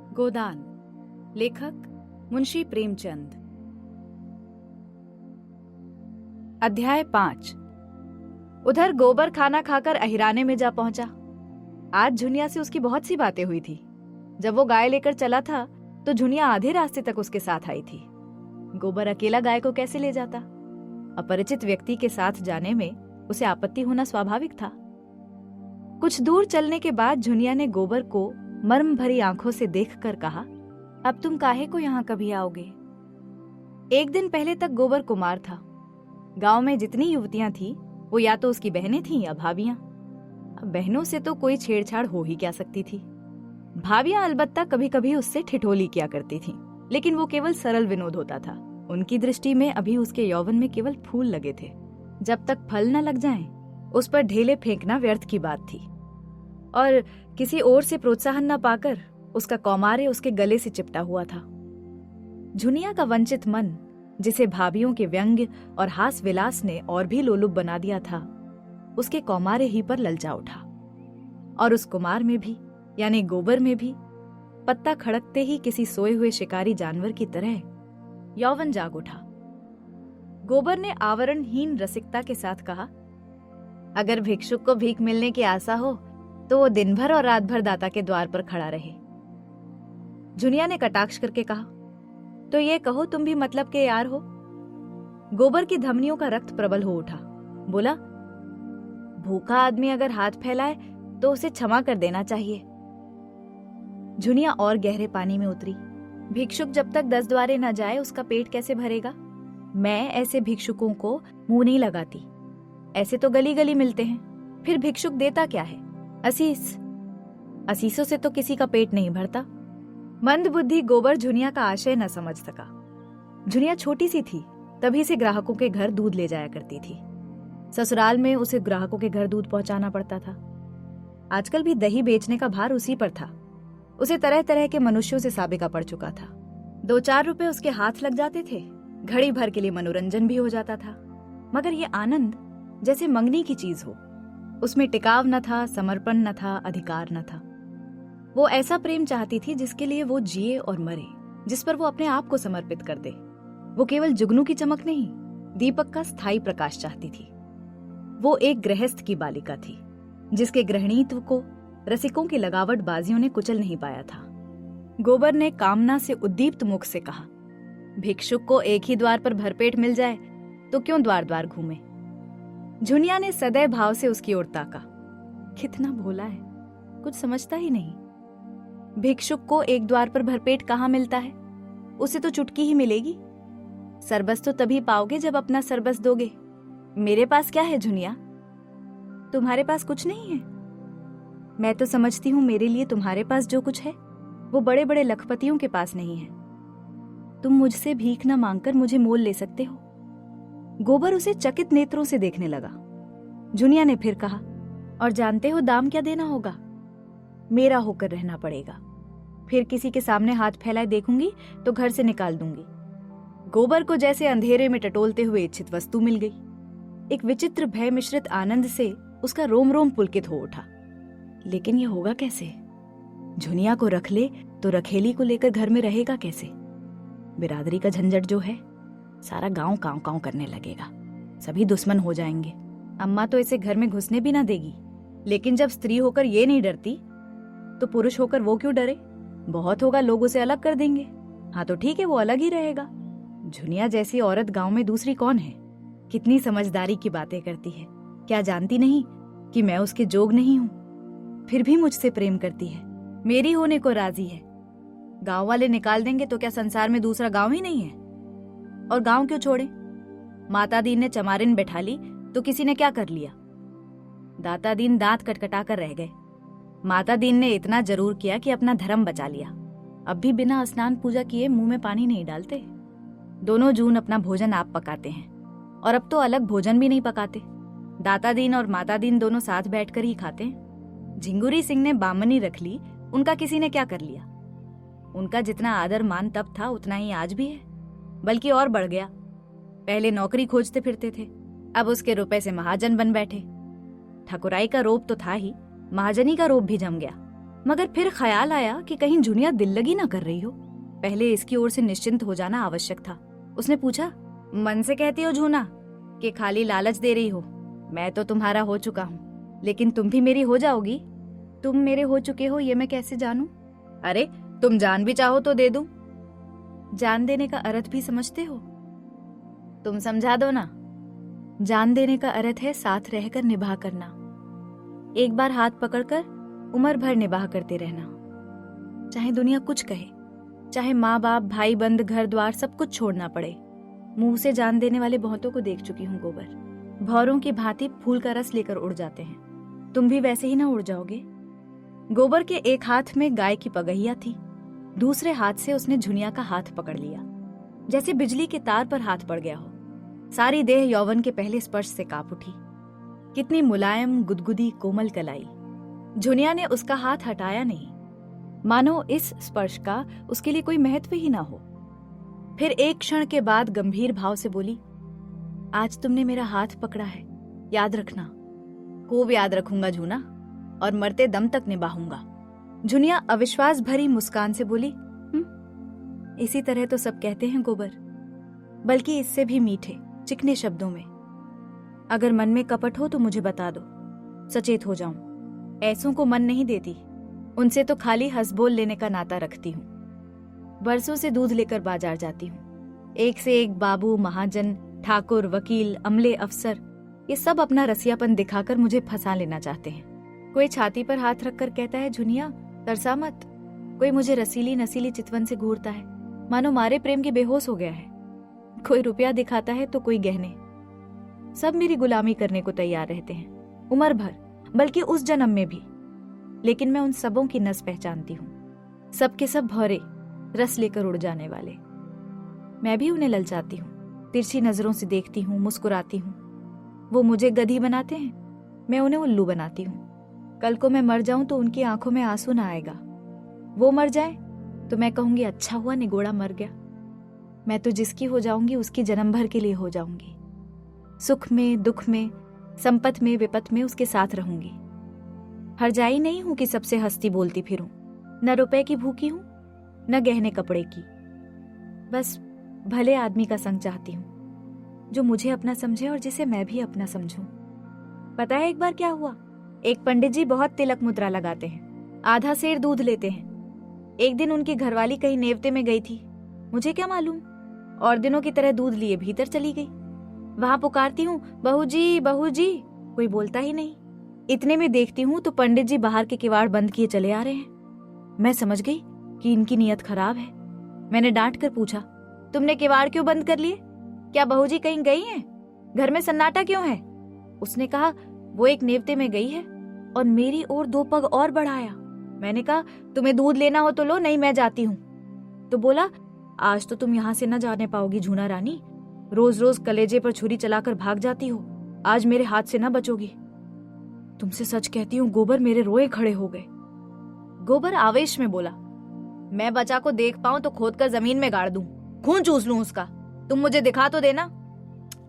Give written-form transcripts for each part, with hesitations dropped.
गोदान। लेखक मुंशी प्रेमचंद। अध्याय 5। उधर गोबर खाना खाकर अहिराने में जा पहुंचा। आज झुनिया से उसकी बहुत सी बातें हुई थी। जब वो गाय लेकर चला था तो झुनिया आधे रास्ते तक उसके साथ आई थी। गोबर अकेला गाय को कैसे ले जाता? अपरिचित व्यक्ति के साथ जाने में उसे आपत्ति होना स्वाभाविक था। कुछ दूर चलने के बाद झुनिया ने गोबर को मर्म भरी आंखों से देखकर कहा, अब तुम काहे को यहां कभी आओगे? एक दिन पहले तक गोबर कुमार था। गांव में जितनी युवतियां थी वो या तो उसकी बहनें थीं या भाभियां। अब बहनों से तो कोई छेड़छाड़ हो ही क्या सकती थी। भाभियां अलबत्ता कभी कभी उससे ठिठोली किया करती थीं, लेकिन वो केवल सरल विनोद होता था। उनकी दृष्टि में अभी उसके यौवन में केवल फूल लगे थे। जब तक फल न लग जाएं, उस पर ढेले फेंकना व्यर्थ की बात थी। और किसी ओर से प्रोत्साहन न पाकर उसका कौमार्य उसके गले से चिपटा हुआ था। झुनिया का वंचित मन, जिसे भाभियों के व्यंग्य और हास विलास ने और भी लोलुप बना दिया था, उसके कौमार्य ही पर ललचा उठा। और उस कुमार में भी, यानी गोबर में भी, पत्ता खड़कते ही किसी सोए हुए शिकारी जानवर की तरह यौवन जाग उठा। गोबर ने आवरणहीन रसिकता के साथ कहा, अगर भिक्षुक को भीख मिलने की आशा हो तो वो दिन भर और रात भर दाता के द्वार पर खड़ा रहे। झुनिया ने कटाक्ष करके कहा, तो ये कहो तुम भी मतलब के यार हो? गोबर की धमनियों का रक्त प्रबल हो उठा। बोला, भूखा आदमी अगर हाथ फैलाए तो उसे क्षमा कर देना चाहिए। झुनिया और गहरे पानी में उतरी। भिक्षुक जब तक 10 द्वारे न जाए उसका पेट कैसे भरेगा? मैं ऐसे भिक्षुकों को मुंह नहीं लगाती। ऐसे तो गली गली मिलते हैं। फिर भिक्षुक देता क्या है? असीस। असीसों से तो किसी का पेट नहीं भरता। मंद बुद्धि गोबर झुनिया का आशय न समझ सका। झुनिया छोटी सी थी, तभी से ग्राहकों के घर दूध ले जाया करती थी। ससुराल में उसे ग्राहकों के घर दूध पहुंचाना पड़ता था। आजकल भी दही बेचने का भार उसी पर था। उसे तरह तरह के मनुष्यों से साबिका पड़ चुका था। 2-4 रुपए उसके हाथ लग जाते थे, घड़ी भर के लिए मनोरंजन भी हो जाता था। मगर ये आनंद जैसे मंगनी की चीज हो। उसमें टिकाव न था, समर्पण न था, अधिकार न था। वो ऐसा प्रेम चाहती थी जिसके लिए वो जिए और मरे, जिस पर वो अपने आप को समर्पित कर दे। वो केवल जुगनू की चमक नहीं, दीपक का स्थायी प्रकाश चाहती थी। वो एक गृहस्थ की बालिका थी, जिसके गृहणीत्व को रसिकों की लगावट बाजियों ने कुचल नहीं पाया था। गोबर ने कामना से उद्दीप्त मुख से कहा, भिक्षुक को एक ही द्वार पर भरपेट मिल जाए तो क्यों द्वार द्वार घूमे? झुनिया ने सदैव भाव से उसकी ओर ताका। कितना भोला है, कुछ समझता ही नहीं। भिक्षुक को एक द्वार पर भरपेट कहाँ मिलता है? उसे तो चुटकी ही मिलेगी। सरबस तो तभी पाओगे जब अपना सरबस दोगे। मेरे पास क्या है झुनिया? तुम्हारे पास कुछ नहीं है। मैं तो समझती हूं मेरे लिए तुम्हारे पास जो कुछ है वो बड़े बड़े लखपतियों के पास नहीं है। तुम मुझसे भीख न मांगकर मुझे मोल ले सकते हो। गोबर उसे चकित नेत्रों से देखने लगा। झुनिया ने फिर कहा, और जानते हो दाम क्या देना होगा? मेरा होकर रहना पड़ेगा। फिर किसी के सामने हाथ फैलाए देखूंगी तो घर से निकाल दूंगी। गोबर को जैसे अंधेरे में टटोलते हुए इच्छित वस्तु मिल गई। एक विचित्र भय मिश्रित आनंद से उसका रोम रोम पुलकित हो उठा। लेकिन यह होगा कैसे? झुनिया को रख ले तो रखेली को लेकर घर में रहेगा कैसे? बिरादरी का झंझट जो है, सारा गांव कांव कांव करने लगेगा। सभी दुश्मन हो जाएंगे। अम्मा तो इसे घर में घुसने भी ना देगी। लेकिन जब स्त्री होकर ये नहीं डरती तो पुरुष होकर वो क्यों डरे? बहुत होगा, लोग उसे अलग कर देंगे। हाँ तो ठीक है, वो अलग ही रहेगा। झुनिया जैसी औरत गांव में दूसरी कौन है? कितनी समझदारी की बातें करती है। क्या जानती नहीं कि मैं उसके जोग नहीं हूं? फिर भी मुझसे प्रेम करती है, मेरी होने को राजी है। गांव वाले निकाल देंगे तो क्या संसार में दूसरा गांव ही नहीं है? और गांव क्यों छोड़े? माता दीन ने चमारिन बैठा ली तो किसी ने क्या कर लिया? दाता दीन दांत कटकटा कर रह गए। माता दीन ने इतना जरूर किया कि अपना धर्म बचा लिया। अब भी बिना स्नान पूजा किए मुंह में पानी नहीं डालते। दोनों जून अपना भोजन आप पकाते हैं, और अब तो अलग भोजन भी नहीं पकाते। दाता दीन और माता दीन दोनों साथ बैठकर ही खाते हैं। झिंगुरी सिंह ने बामनी रख ली, उनका किसी ने क्या कर लिया? उनका जितना आदर मान तब था उतना ही आज भी है, बल्कि और बढ़ गया। पहले नौकरी खोजते फिरते थे, अब उसके रुपए से महाजन बन बैठे। ठकुराई का रोब तो था ही, महाजनी का रोब भी जम गया। मगर फिर ख्याल आया कि कहीं झुनिया दिल लगी ना कर रही हो। पहले इसकी ओर से निश्चिंत हो जाना आवश्यक था। उसने पूछा, मन से कहती हो झूना कि खाली लालच दे रही हो? मैं तो तुम्हारा हो चुका हूँ, लेकिन तुम भी मेरी हो जाओगी? तुम मेरे हो चुके हो ये मैं कैसे जानूं? अरे तुम जान भी चाहो तो दे दूं। जान देने का अर्थ भी समझते हो? तुम समझा दो ना। जान देने का अर्थ है साथ रहकर निभा करना, एक बार हाथ पकड़कर उम्र भर निभा करते रहना। चाहे दुनिया कुछ कहे, चाहे माँ बाप भाई बंद घर द्वार सब कुछ छोड़ना पड़े। मुंह से जान देने वाले बहुतों को देख चुकी हूँ गोबर। भौरों की भांति फूल का रस लेकर उड़ जाते हैं। तुम भी वैसे ही ना उड़ जाओगे? गोबर के एक हाथ में गाय की पगहिया थी, दूसरे हाथ से उसने झुनिया का हाथ पकड़ लिया, जैसे बिजली के तार पर हाथ पड़ गया हो। सारी देह यौवन के पहले स्पर्श से कांप उठी। कितनी मुलायम गुदगुदी कोमल कलाई। झुनिया ने उसका हाथ हटाया नहीं, मानो इस स्पर्श का उसके लिए कोई महत्व ही ना हो। फिर एक क्षण के बाद गंभीर भाव से बोली, आज तुमने मेरा हाथ पकड़ा है, याद रखना। खूब याद रखूंगा झूना, और मरते दम तक निभाऊंगा। झुनिया अविश्वास भरी मुस्कान से बोली, इसी तरह तो सब कहते हैं गोबर, बल्कि इससे भी मीठे चिकने शब्दों में। अगर मन में कपट हो तो मुझे बता दो, सचेत हो जाऊं। ऐसों को मन नहीं देती, उनसे तो खाली हंस बोल लेने का नाता रखती हूँ। बरसों से दूध लेकर बाजार जाती हूँ। एक से एक बाबू, महाजन, ठाकुर, वकील, अमले, अफसर, ये सब अपना रसियापन दिखाकर मुझे फंसा लेना चाहते हैं। कोई छाती पर हाथ रखकर कहता है, झुनिया तरसा मत। कोई मुझे रसीली नसीली चितवन से घूरता है, मानो मारे प्रेम के बेहोश हो गया है। कोई रुपया दिखाता है तो कोई गहने। सब मेरी गुलामी करने को तैयार रहते हैं, उम्र भर, बल्कि उस जन्म में भी। लेकिन मैं उन सबों की नस पहचानती हूँ। सब के सब भौरे, रस लेकर उड़ जाने वाले। मैं भी उन्हें ललचाती हूँ, तिरछी नजरों से देखती हूँ, मुस्कुराती हूँ। वो मुझे गधी बनाते हैं, मैं उन्हें उल्लू बनाती हूँ। कल को मैं मर जाऊं तो उनकी आंखों में आंसू ना आएगा। वो मर जाए तो मैं कहूंगी, अच्छा हुआ निगोड़ा मर गया। मैं तो जिसकी हो जाऊंगी उसकी जन्म भर के लिए हो जाऊंगी। सुख में, दुख में, संपत में, विपत में उसके साथ रहूंगी। हरजाई नहीं हूं कि सबसे हंसती बोलती फिरूं। न रुपए की भूखी हूं, न गहने कपड़े की। बस भले आदमी का संग चाहती हूं, जो मुझे अपना समझे और जिसे मैं भी अपना समझूं। पता है एक बार क्या हुआ? एक पंडित जी बहुत तिलक मुद्रा लगाते हैं, आधा सेर दूध लेते हैं। एक दिन उनकी घरवाली कहीं नेवते में गई थी, मुझे क्या मालूम, और दिनों की तरह दूध लिए भीतर चली गई। वहां पुकारती हूँ, बहू जी बहू जी, कोई बोलता ही नहीं। इतने में देखती हूँ तो पंडित जी बाहर के किवाड़ बंद किए चले आ रहे हैं। मैं समझ गई कि इनकी नीयत खराब है। मैंने डांट कर पूछा, तुमने किवाड़ क्यों बंद कर लिए? क्या बहू जी कहीं गई हैं? घर में सन्नाटा क्यों है? उसने कहा, वो एक नेवते में गई है, और मेरी ओर 2 पग और बढ़ाया। मैंने कहा, तुम्हें दूध लेना हो तो लो, नहीं मैं जाती हूँ। तो बोला, आज तो तुम यहाँ से न जाने पाओगी झूना रानी, रोज रोज कलेजे पर छुरी चलाकर भाग जाती हो, आज मेरे हाथ से न बचोगी। तुमसे सच कहती हूँ गोबर, मेरे रोए खड़े हो गए। गोबर आवेश में बोला, मैं बचा को देख पाऊं तो खोद कर जमीन में गाड़ दूं, खून चूस लूं उसका। तुम मुझे दिखा तो देना।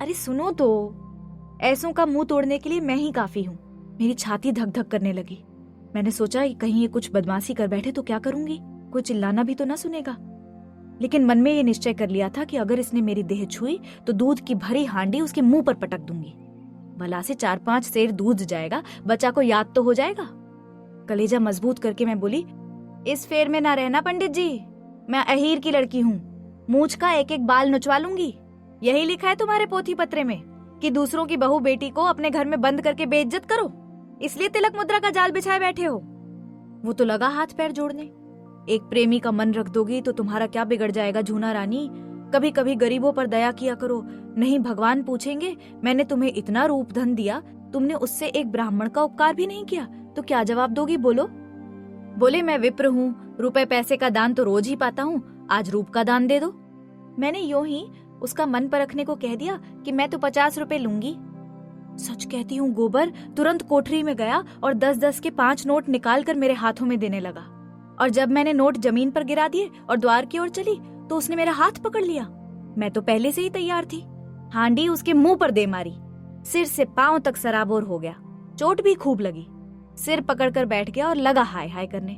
अरे सुनो तो, ऐसों का मुंह तोड़ने के लिए मैं ही काफी हूँ। मेरी छाती धक धक करने लगी। मैंने सोचा कि कहीं ये कुछ बदमाशी कर बैठे तो क्या करूंगी, कोई चिल्लाना भी तो ना सुनेगा। लेकिन मन में ये निश्चय कर लिया था कि अगर इसने मेरी देह छुई तो दूध की भरी हांडी उसके मुंह पर पटक दूंगी। भला से 4-5 सेर दूध जाएगा, बच्चा को याद तो हो जाएगा। कलेजा मजबूत करके मैं बोली, इस फेर में ना रहना पंडित जी, मैं अहीर की लड़की हूँ, मूंछ का एक एक बाल नुचवा लूंगी। यही लिखा है तुम्हारे पोथी पत्रे में कि दूसरों की बहू बेटी को अपने घर में बंद करके बेइज्जत करो, इसलिए तिलक मुद्रा का जाल बिछाए बैठे हो। वो तो लगा हाथ पैर जोड़ने। एक प्रेमी का मन रख दोगी तो तुम्हारा क्या बिगड़ जाएगा झूना रानी? कभी कभी गरीबों पर दया किया करो, नहीं भगवान पूछेंगे, मैंने तुम्हें इतना रूप धन दिया, तुमने उससे एक ब्राह्मण का उपकार भी नहीं किया, तो क्या जवाब दोगी बोलो? बोले, मैं विप्र हूँ, रुपए पैसे का दान तो रोज ही पाता हूँ, आज रूप का दान दे दो। मैंने यूं ही उसका मन परखने को कह दिया कि मैं तो 50 रुपए लूंगी। सच कहती हूँ गोबर, तुरंत कोठरी में गया और 10-10 के 5 नोट निकाल कर मेरे हाथों में देने लगा। और जब मैंने नोट जमीन पर गिरा दिए और द्वार की ओर चली तो उसने मेरा हाथ पकड़ लिया। मैं तो पहले से ही तैयार थी, हांडी उसके मुंह पर दे मारी, सिर से पांव तक सराबोर हो गया, चोट भी खूब लगी। सिर पकड़कर बैठ गया और लगा हाय हाय करने।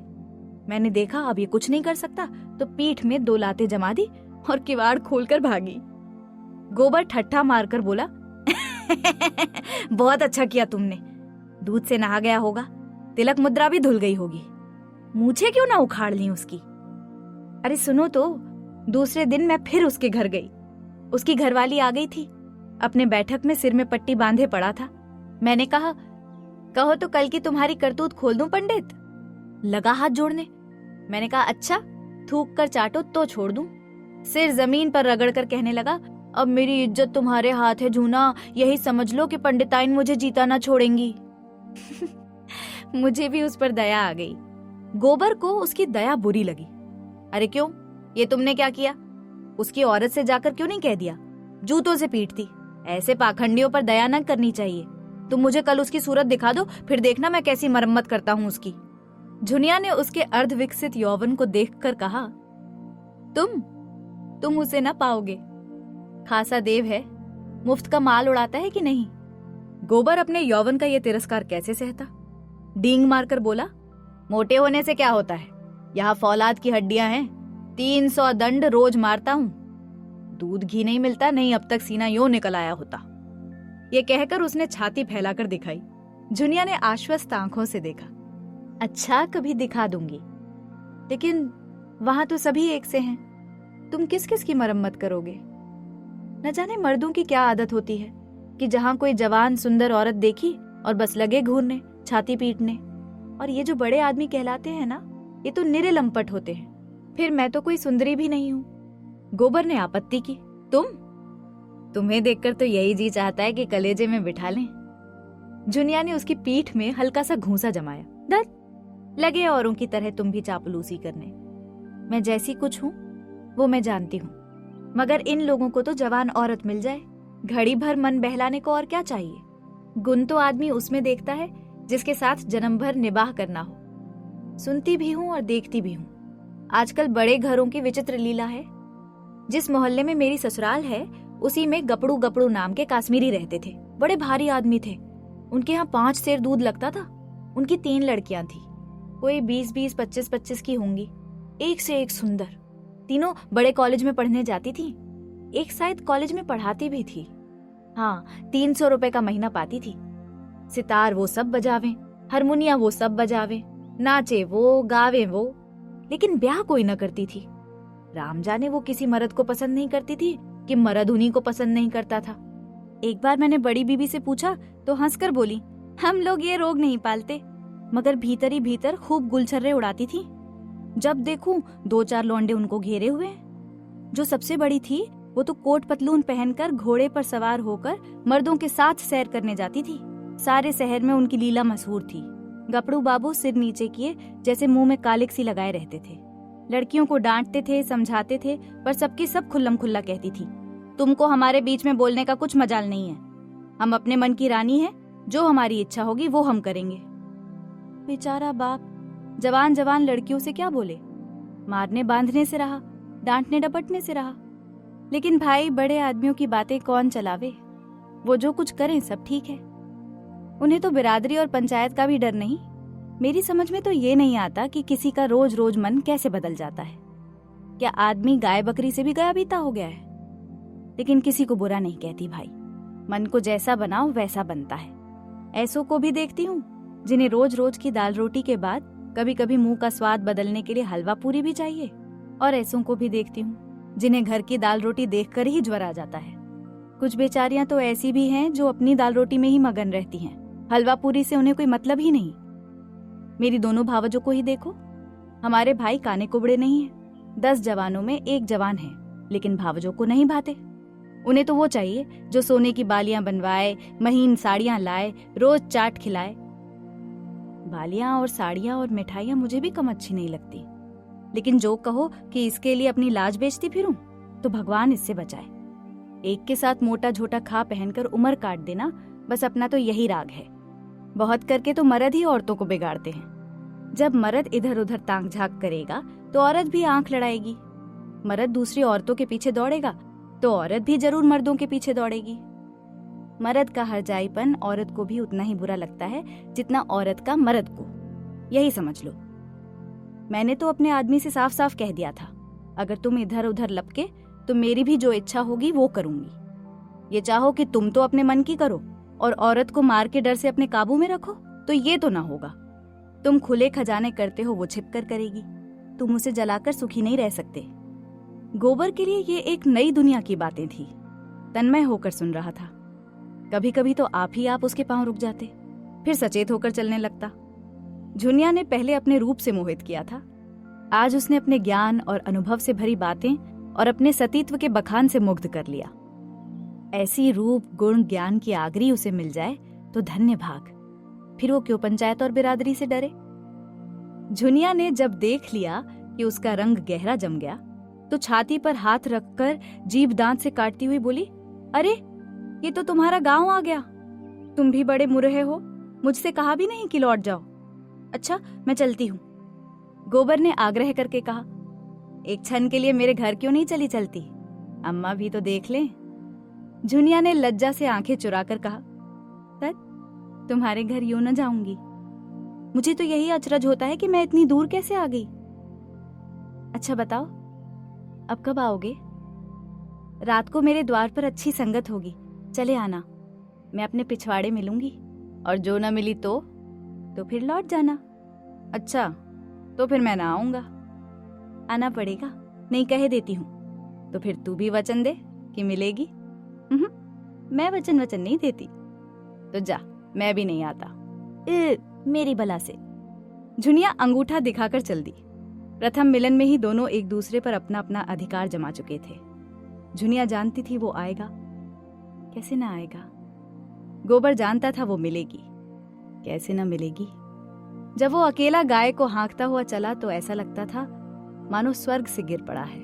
मैंने देखा अब ये कुछ नहीं कर सकता, तो पीठ में 2 लातें जमा दी और किवाड़ खोलकर भागी। गोबर ठट्ठा मारकर बोला, बहुत अच्छा किया तुमने, दूध से नहा गया होगा, तिलक मुद्रा भी धुल गई होगी, मूछें क्यों ना उखाड़ ली उसकी। अरे सुनो तो, दूसरे दिन मैं फिर उसके घर गई। उसकी घरवाली आ गई थी, अपने बैठक में सिर में पट्टी बांधे पड़ा था। मैंने कहा, कहो तो कल की तुम्हारी करतूत खोल दूं पंडित। लगा हाथ जोड़ने। मैंने कहा, अच्छा थूक कर चाटो तो छोड़ दूं। सिर जमीन पर रगड़कर कहने लगा, अब मेरी इज्जत तुम्हारे हाथ है जूना, यही समझ लो कि पंडिताइन मुझे जीता ना छोड़ेंगी। मुझे भी उस पर दया आ गई। गोबर को उसकी दया बुरी लगी। अरे क्यों, ये तुमने क्या किया? उसकी औरत से जाकर क्यों नहीं कह दिया? जूतों से पीटती। ऐसे पाखंडियों पर दया न करनी चाहिए। तुम मुझे कल उसकी सूरत दिखा दो, फिर देखना मैं कैसी मरम्मत करता हूँ उसकी। झुनिया ने उसके अर्धविकसित यौवन को देखकर कहा, तुम उसे न पाओगे। खासा देव है, मुफ्त का माल उड़ाता है कि नहीं। गोबर अपने यौवन का ये तिरस्कार कैसे सहता? डींग मारकर बोला, मोटे होने से क्या होता है, यहाँ फौलाद की हड्डियां हैं, 300 दंड रोज मारता हूं। दूध घी नहीं मिलता, नहीं अब तक सीना यूं निकल आया होता। ये कहकर उसने छाती फैलाकर दिखाई। झुनिया ने आश्वस्त आंखों से देखा। अच्छा, कभी दिखा दूंगी, लेकिन वहां तो सभी एक से हैं। तुम किस किस की मरम्मत करोगे? न जाने मर्दों की क्या आदत होती है कि जहां कोई जवान सुंदर औरत देखी और बस लगे घूरने, छाती पीटने। और ये जो बड़े आदमी कहलाते हैं ना, ये तो निरे लंपट होते हैं। फिर मैं तो कोई सुंदरी भी नहीं हूं। गोबर ने आपत्ति की, तुम्हें देखकर तो यही जी चाहता है कि कलेजे में बिठा लें। झुनिया ने उसकी पीठ में हल्का सा घूंसा जमाया। डर लगे औरों की तरह तुम भी चापलूसी करने। मैं जैसी कुछ हूं वो मैं जानती हूं, मगर इन लोगों को तो जवान औरत मिल जाए, घड़ी भर मन बहलाने को और क्या चाहिए। गुण तो आदमी उसमें देखता है जिसके साथ जन्म भर निबाह करना हो। सुनती भी हूं और देखती भी हूं। आजकल बड़े घरों की विचित्र लीला है। जिस मोहल्ले में मेरी ससुराल है, उसी में गपड़ू गपड़ू नाम के काश्मीरी रहते थे। बड़े भारी आदमी थे। उनके यहाँ 5 सेर दूध लगता था। उनकी 3 लड़कियां थी, कोई 20-20, 25-25 की होंगी, एक से एक सुंदर। तीनों बड़े कॉलेज में पढ़ने जाती थी। एक शायद कॉलेज में पढ़ाती भी थी। हाँ, 300 रुपए का महीना पाती थी। सितार वो सब बजावे, हारमोनिया वो सब बजावे, नाचे वो, गावे वो, लेकिन ब्याह कोई न करती थी। राम जाने वो किसी मर्द को पसंद नहीं करती थी कि मर्द उन्हीं को पसंद नहीं करता था। एक बार मैंने बड़ी बीबी से पूछा तो हंसकर बोली, हम लोग ये रोग नहीं पालते, मगर भीतर ही भीतर खूब गुलछर्रे उड़ाती थी। जब देखूं 2-4 लौंडे उनको घेरे हुए हैं। जो सबसे बड़ी थी वो तो कोट पतलून पहनकर घोड़े पर सवार होकर मर्दों के साथ सैर करने जाती थी। सारे शहर में उनकी लीला मशहूर थी। गपड़ू बाबू सिर नीचे किए जैसे मुंह में कालिक सी लगाए रहते थे। लड़कियों को डांटते थे, समझाते थे, पर सबकी सब खुल्लम खुल्ला कहती थी, तुमको हमारे बीच में बोलने का कुछ मजाल नहीं है। हम अपने मन की रानी है, जो हमारी इच्छा होगी वो हम करेंगे। बेचारा बाप जवान जवान लड़कियों से क्या बोले। मारने बांधने से रहा, डांटने डपटने से रहा। लेकिन भाई, बड़े आदमियों की बातें कौन चलावे। वो जो कुछ करें सब ठीक है। उन्हें तो बिरादरी और पंचायत का भी डर नहीं। मेरी समझ में तो ये नहीं आता कि किसी का रोज रोज मन कैसे बदल जाता है। क्या आदमी गाय बकरी से भी गया बीता हो गया है? लेकिन किसी को बुरा नहीं कहती भाई। मन को जैसा बनाओ वैसा बनता है। ऐसों को भी देखती हूँ जिन्हें रोज रोज की दाल रोटी के बाद कभी कभी मुंह का स्वाद बदलने के लिए हलवा पूरी भी चाहिए। और ऐसों को भी देखती हूँ जिन्हें घर की दाल रोटी देखकर ही ज्वर आ जाता है। कुछ बेचारियां तो ऐसी भी हैं जो अपनी दाल रोटी में ही मगन रहती हैं। हलवा पूरी से उन्हें कोई मतलब ही नहीं। मेरी दोनों भावजों को ही देखो। हमारे भाई काने कुबड़े नहीं है। 10 जवानों में 1 जवान है, लेकिन भावजों को नहीं भाते। उन्हें तो वो चाहिए जो सोने की बालियां बनवाए, महीन साड़ियां लाए, रोज चाट खिलाए। बालियां और साड़ियां और मिठाइयां मुझे भी कम अच्छी नहीं लगती, लेकिन जो कहो कि इसके लिए अपनी लाज बेचती फिरूं, तो भगवान इससे बचाए। एक के साथ मोटा झोटा खा पहनकर उम्र काट देना, बस अपना तो यही राग है। बहुत करके तो मर्द ही औरतों को बिगाड़ते हैं। जब मर्द इधर उधर ताक झाक करेगा तो औरत भी आंख लड़ाएगी। मर्द दूसरी औरतों के पीछे दौड़ेगा तो औरत भी जरूर मर्दों के पीछे दौड़ेगी। मर्द का हरजाईपन औरत को भी उतना ही बुरा लगता है जितना औरत का मर्द को, यही समझ लो। मैंने तो अपने आदमी से साफ साफ कह दिया था, अगर तुम इधर उधर लपके तो मेरी भी जो इच्छा होगी वो करूंगी। ये चाहो कि तुम तो अपने मन की करो और औरत को मार के डर से अपने काबू में रखो, तो ये तो ना होगा। तुम खुले खजाने करते हो, वो छिप कर करेगी। तुम उसे जलाकर सुखी नहीं रह सकते। गोबर के लिए ये एक नई दुनिया की बातें थी। तन्मय होकर सुन रहा था। कभी कभी तो आप ही आप उसके पांव रुक जाते, फिर सचेत होकर चलने लगता। झुनिया ने पहले अपने रूप से मोहित किया था, आज उसने अपने ज्ञान और अनुभव से भरी बातें और अपने सतीत्व के बखान से मुग्ध कर लिया। ऐसी रूप गुण ज्ञान की आगरी उसे मिल जाए तो धन्य भाग, फिर वो क्यों पंचायत और बिरादरी से डरे। झुनिया ने जब देख लिया कि उसका रंग गहरा जम गया तो छाती पर हाथ रखकर जीभ दांत से काटती हुई बोली, अरे ये तो तुम्हारा गांव आ गया। तुम भी बड़े मुरहे हो, मुझसे कहा भी नहीं कि लौट जाओ। अच्छा मैं चलती हूँ। गोबर ने आग्रह करके कहा, एक क्षण के लिए मेरे घर क्यों नहीं चली चलती, अम्मा भी तो देख लें। झुनिया ने लज्जा से आंखें चुराकर कहा, तक तुम्हारे घर यूं न जाऊंगी। मुझे तो यही अचरज होता है कि मैं इतनी दूर कैसे आ गई। अच्छा बताओ अब कब आओगे? रात को मेरे द्वार पर अच्छी संगत होगी, चले आना। मैं अपने पिछवाड़े मिलूंगी, और जो न मिली तो फिर लौट जाना। अच्छा तो फिर मैं ना आऊंगा। आना पड़ेगा, नहीं कह देती हूँ। तो फिर तू भी वचन दे कि मिलेगी। मैं वचन नहीं देती। तो जा, मैं भी नहीं आता। मेरी बला से। झुनिया अंगूठा दिखाकर चल दी। प्रथम मिलन में ही दोनों एक दूसरे पर अपना अपना अधिकार जमा चुके थे। झुनिया जानती थी वो आएगा, कैसे ना आएगा। गोबर जानता था वो मिलेगी, कैसे ना मिलेगी। जब वो अकेला गाय को हाँकता हुआ चला तो ऐसा लगता था मानो स्वर्ग से गिर पड़ा है।